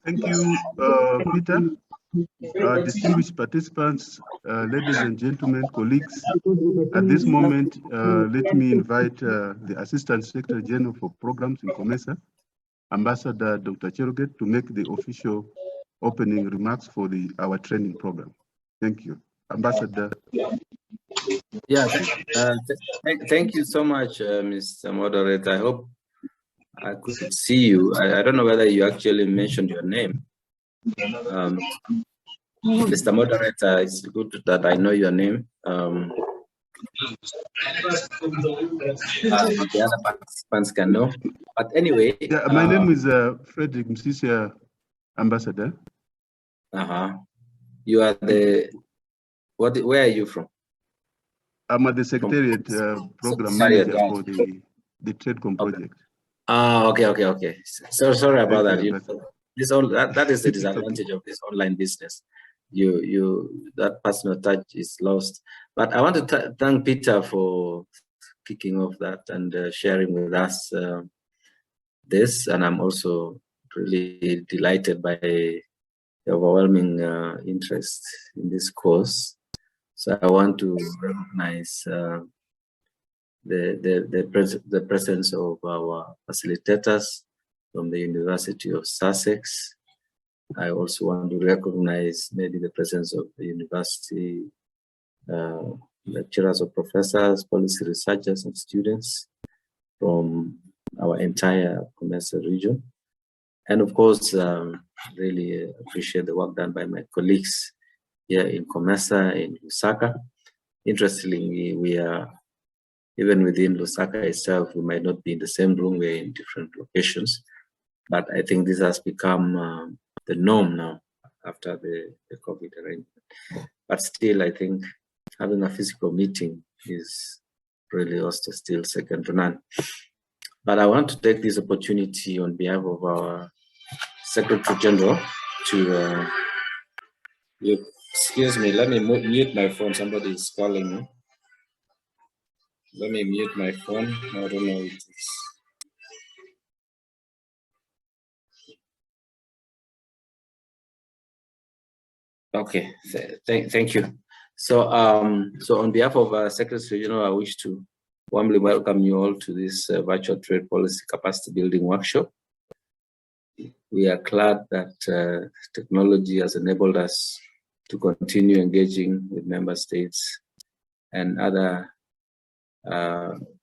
Thank you, Peter. Distinguished participants, ladies and gentlemen, colleagues, at this moment, let me invite the Assistant Secretary General for Programs in COMESA, Ambassador Dr. Cheluget, to make the official opening remarks for our training program. Thank you. Ambassador. Yeah, thank you so much, Mr. Moderator. I hope I could see you. I don't know whether you actually mentioned your name. Mr. Moderator, it's good that I know your name. The other participants can know. But anyway. Yeah, my name is Frederick Msisia, Ambassador. You are where are you from? I'm at the Secretariat Program Manager for the TradeCom project. Okay. So sorry about that. That is the disadvantage of this online business. That personal touch is lost. But I want to thank Peter for kicking off that and sharing with us this. And I'm also really delighted by the overwhelming interest in this course. So I want to recognize the presence of our facilitators from the University of Sussex. I also want to recognize maybe the presence of the university lecturers or professors, policy researchers and students from our entire COMESA region. And of course, really appreciate the work done by my colleagues here in COMESA in Lusaka. Interestingly, we are, even within Lusaka itself, we might not be in the same room, we're in different locations. But I think this has become the norm now after the COVID arrangement. But still, I think having a physical meeting is really also still second to none. But I want to take this opportunity on behalf of our Secretary General to, excuse me, let me mute my phone. Somebody is calling me. Let me mute my phone. I don't know if it's... Okay, thank you. So, so on behalf of our Secretary General, I wish to warmly welcome you all to this virtual trade policy capacity building workshop. We are glad that technology has enabled us to continue engaging with member states and other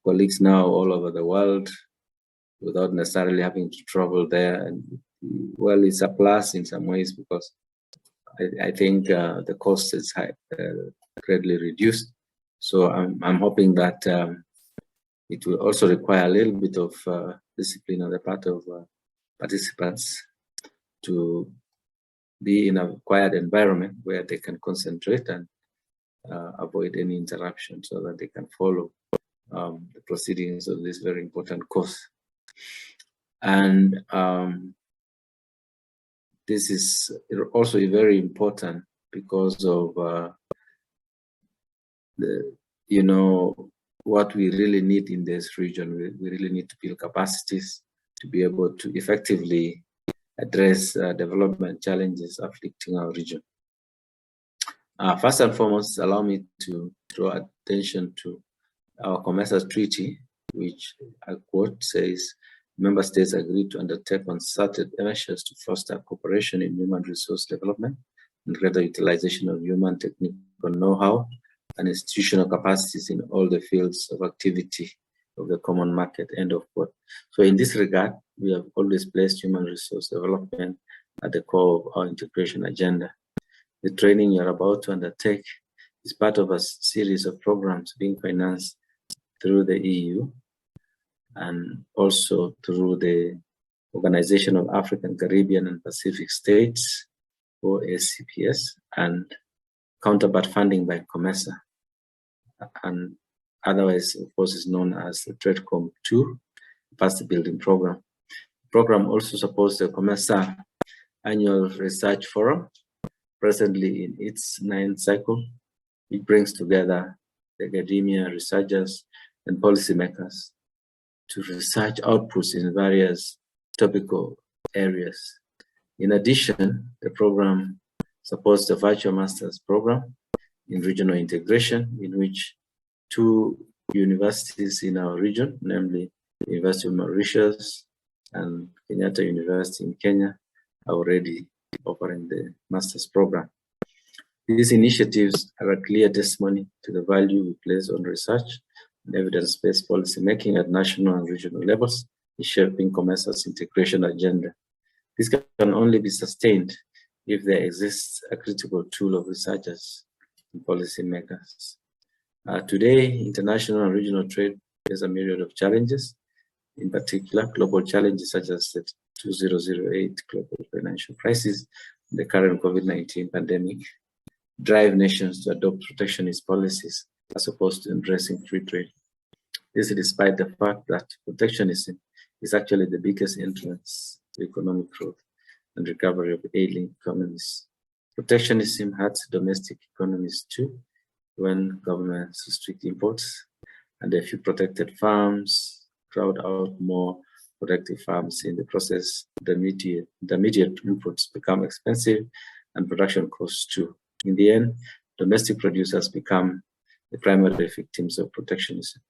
colleagues now all over the world without necessarily having to travel there. And well, it's a plus in some ways because I think the cost is greatly reduced. So I'm hoping that it will also require a little bit of discipline on the part of participants to be in a quiet environment where they can concentrate and avoid any interruption so that they can follow the proceedings of this very important course. And this is also very important because of what we really need in this region. We really need to build capacities to be able to effectively address development challenges afflicting our region. First and foremost, allow me to draw attention to our COMESA treaty, which I quote says, member states agree to undertake concerted measures to foster cooperation in human resource development and greater utilization of human technical know-how and institutional capacities in all the fields of activity of the common market, end of quote. So in this regard, we have always placed human resource development at the core of our integration agenda. The training you're about to undertake is part of a series of programs being financed through the EU and also through the Organization of African, Caribbean, and Pacific States, or ACPS, and counterpart funding by COMESA, and otherwise, of course, is known as the TradeCom 2 Capacity Building Program. The program also supports the COMESA Annual Research Forum, presently in its 9th cycle. It brings together the academia, researchers, and policymakers to research outputs in various topical areas In addition, the program supports the virtual master's program in regional integration, in which 2 universities in our region, namely the University of Mauritius and Kenyatta University in Kenya, are already offering the master's program. These initiatives are a clear testimony to the value we place on research and evidence-based policy making at national and regional levels in shaping COMESA's integration agenda. This can only be sustained if there exists a critical tool of researchers and policy makers. Today, international and regional trade has a myriad of challenges, in particular global challenges such as the 2008 global financial crisis, the current COVID-19 pandemic, drive nations to adopt protectionist policies as opposed to embracing free trade. This is despite the fact that protectionism is actually the biggest hindrance to economic growth and recovery of ailing economies. Protectionism hurts domestic economies too, when governments restrict imports and a few protected farms crowd out more protected farms. In the process, the immediate inputs become expensive and production costs too. In the end, domestic producers become the primary victims of protectionism.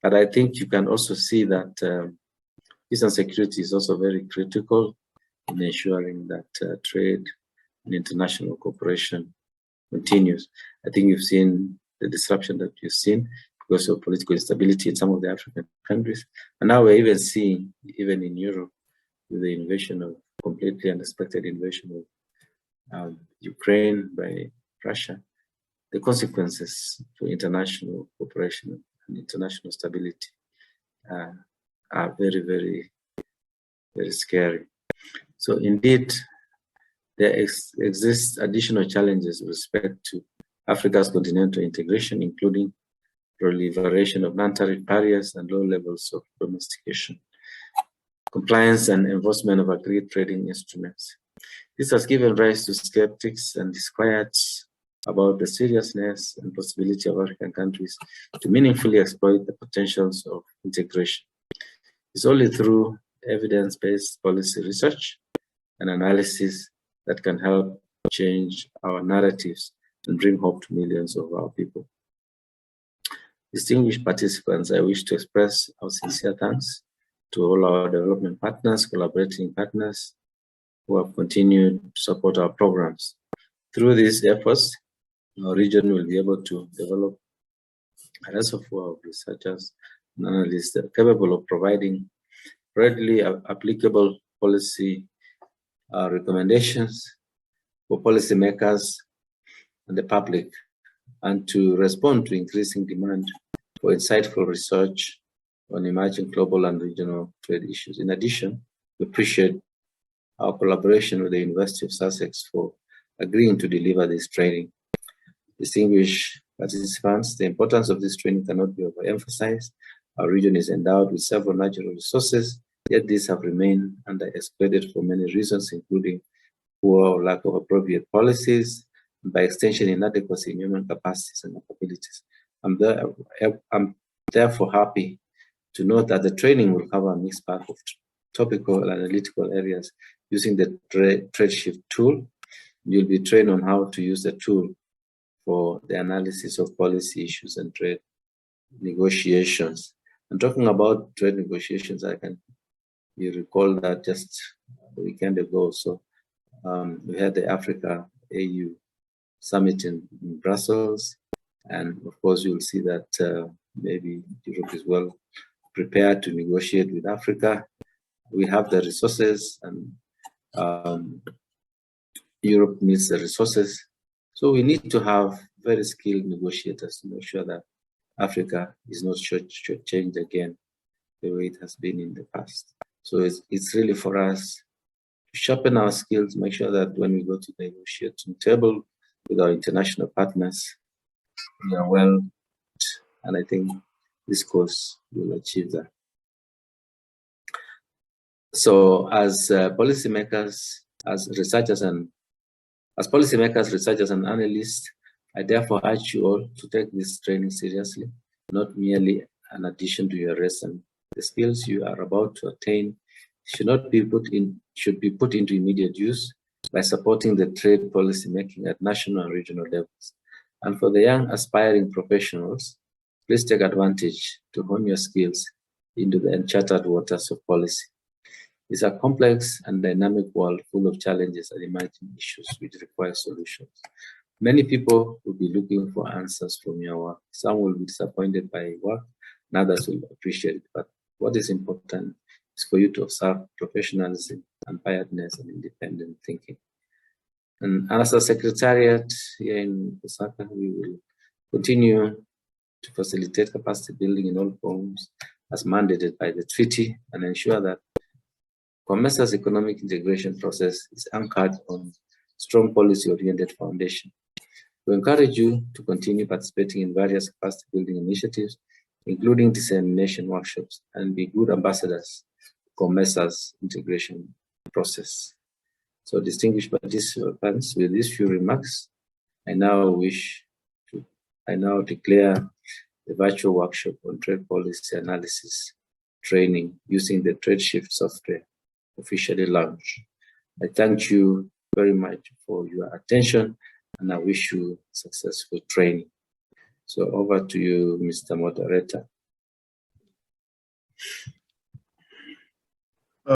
But I think you can also see that peace and security is also very critical in ensuring that trade and international cooperation continues. I think you've seen the disruption that you've seen because of political instability in some of the African countries. And now we're even seeing, even in Europe, with the invasion of, completely unexpected invasion of Ukraine by Russia, the consequences for international cooperation and international stability are very, very, very scary. So indeed, there exists additional challenges with respect to Africa's continental integration, including proliferation of non-tariff barriers and low levels of domestication, compliance and enforcement of agreed trading instruments. This has given rise to skeptics and disquiets about the seriousness and possibility of African countries to meaningfully exploit the potentials of integration. It's only through evidence-based policy research and analysis that can help change our narratives and bring hope to millions of our people. Distinguished participants, I wish to express our sincere thanks to all our development partners, collaborating partners who have continued to support our programs. Through these efforts, our region will be able to develop a reservoir of researchers and analysts that are capable of providing readily applicable policy recommendations for policymakers and the public, and to respond to increasing demand for insightful research on emerging global and regional trade issues. In addition, we appreciate our collaboration with the University of Sussex for agreeing to deliver this training. Distinguished participants, the importance of this training cannot be overemphasized. Our region is endowed with several natural resources, yet these have remained underexploited for many reasons, including poor or lack of appropriate policies, and by extension, inadequacy in human capacities and capabilities. I'm therefore happy to note that the training will cover a mixed bag of topical and analytical areas using the TradeSift tool. You'll be trained on how to use the tool for the analysis of policy issues and trade negotiations. And talking about trade negotiations, you recall that just a weekend ago, so we had the Africa AU summit in Brussels, and of course you'll see that maybe Europe is well prepared to negotiate with Africa. We have the resources, and Europe needs the resources. So we need to have very skilled negotiators to make sure that Africa is not shortchanged again the way it has been in the past. So it's really for us to sharpen our skills, make sure that when we go to the negotiating table with our international partners, we are well, and I think this course will achieve that. So as policymakers, researchers, and analysts, I therefore urge you all to take this training seriously, not merely an addition to your lesson. The skills you are about to attain should not be put should be put into immediate use by supporting the trade policy making at national and regional levels. And for the young aspiring professionals, please take advantage to hone your skills into the uncharted waters of policy. It's a complex and dynamic world full of challenges and emerging issues which require solutions. Many people will be looking for answers from your work. Some will be disappointed by your work, and others will appreciate it. But what is important is for you to observe professionalism, unbiasedness, and independent thinking. And as a secretariat here in Osaka, we will continue to facilitate capacity building in all forms as mandated by the treaty and ensure that COMESA's economic integration process is anchored on strong policy-oriented foundation. We encourage you to continue participating in various capacity building initiatives, including dissemination workshops, and be good ambassadors for COMESA's integration process. So, distinguished participants, with these few remarks, I now declare the virtual workshop on trade policy analysis training using the TradeSift software officially launched. I thank you very much for your attention, and I wish you successful training. So over to you, Mr. Moderator.